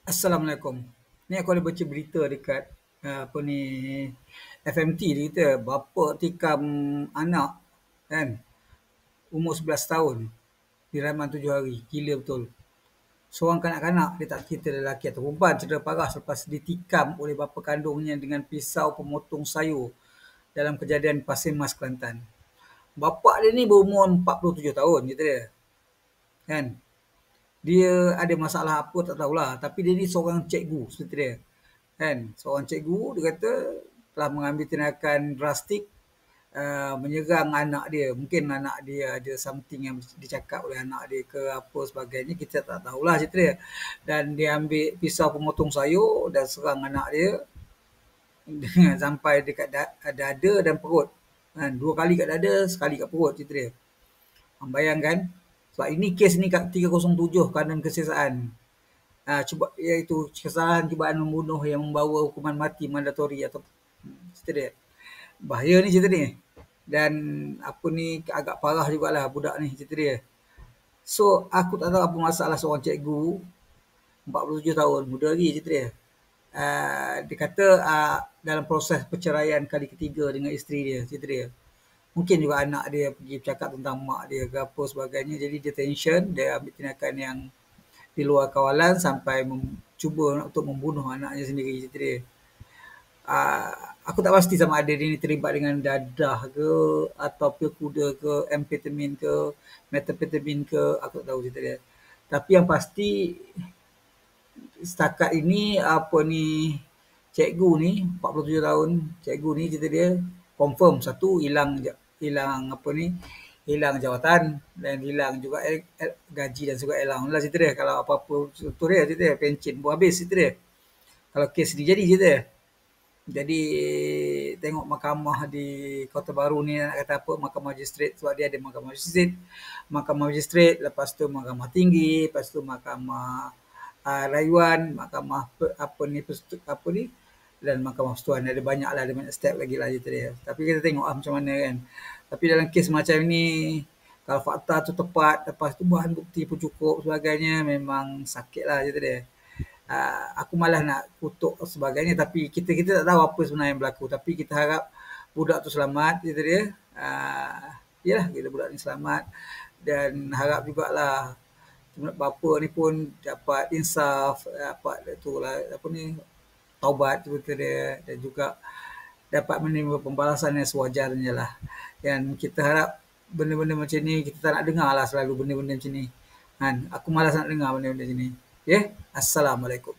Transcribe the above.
Assalamualaikum. Ni aku ada baca berita dekat apa ni FMT dia kata bapa tikam anak kan umur 11 tahun di Raiman 7 hari. Gila betul. Seorang kanak-kanak dia tak kira lelaki atau perempuan cedera parah selepas ditikam oleh bapa kandungnya dengan pisau pemotong sayur dalam kejadian Pasir Mas Kelantan. Bapa dia ni berumur 47 tahun kata dia. Kan? Dia ada masalah apa tak tahulah tapi dia ni seorang cikgu seperti dia. Kan, seorang cikgu dia kata telah mengambil tindakan drastik menyerang anak dia. Mungkin anak dia ada something yang dicakap oleh anak dia ke apa sebagainya, kita tak tahulah cerita dia. Dan dia ambil pisau pemotong sayur dan serang anak dia dengan sampai dekat dada dan perut. Kan, 2 kali kat dada, sekali kat perut cerita dia. Bayangkan, sebab ini kes ni kat 307 kanun kesiasaan. Cuba iaitu kesalahan cubaan membunuh yang membawa hukuman mati mandatori atau cerita dia. Bahaya ni cerita ni. Dan apa ni agak parah jugalah budak ni cerita dia. So aku tak tahu apa masalah seorang cikgu 47 tahun, muda lagi cerita dia. Dia kata dalam proses perceraian kali ketiga dengan isteri dia cerita dia. Mungkin juga anak dia pergi bercakap tentang mak dia ke apa sebagainya. Jadi dia tension, dia ambil tindakan yang di luar kawalan sampai cuba untuk membunuh anaknya sendiri cerita dia. Aku tak pasti sama ada dia ni terlibat dengan dadah ke atau pil kuda ke, amfetamin ke, methamphetamine ke, aku tak tahu cerita dia. Tapi yang pasti setakat ini apa ni cikgu ni 47 tahun, cikgu ni cerita dia confirm satu hilang apa ni hilang jawatan dan hilang juga gaji dan juga allowance lah cerita dia. Kalau apa-apa contoh dia cerita dia pencen pun habis cerita dia. Kalau kes ni jadi cerita dia. Jadi tengok mahkamah di Kota Baru ni nak kata apa, mahkamah magistrate sebab dia ada mahkamah magistrate, lepas tu mahkamah tinggi, lepas tu mahkamah rayuan, mahkamah apa ni dan mahkamah persekutuan. Ada banyak lah, ada banyak step lagi lah cerita dia. Tapi kita tengok lah macam mana kan. Tapi dalam kes macam ni, kalau fakta tu tepat, lepas tu bahan bukti pun cukup sebagainya, memang sakit lah cerita dia. Aku malas nak kutuk sebagainya tapi kita tak tahu apa sebenarnya yang berlaku, tapi kita harap budak tu selamat cerita dia. Yalah, kita budak ni selamat dan harap jugalah bapa ni pun dapat insaf, dapat itulah apa ni taubat cerita dia dan juga dapat menerima pembalasan yang sewajarnya lah. Dan kita harap benda-benda macam ni kita tak nak dengar lah selalu benda-benda macam ni. Kan? Aku malas nak dengar benda-benda macam ni. Okay? Assalamualaikum.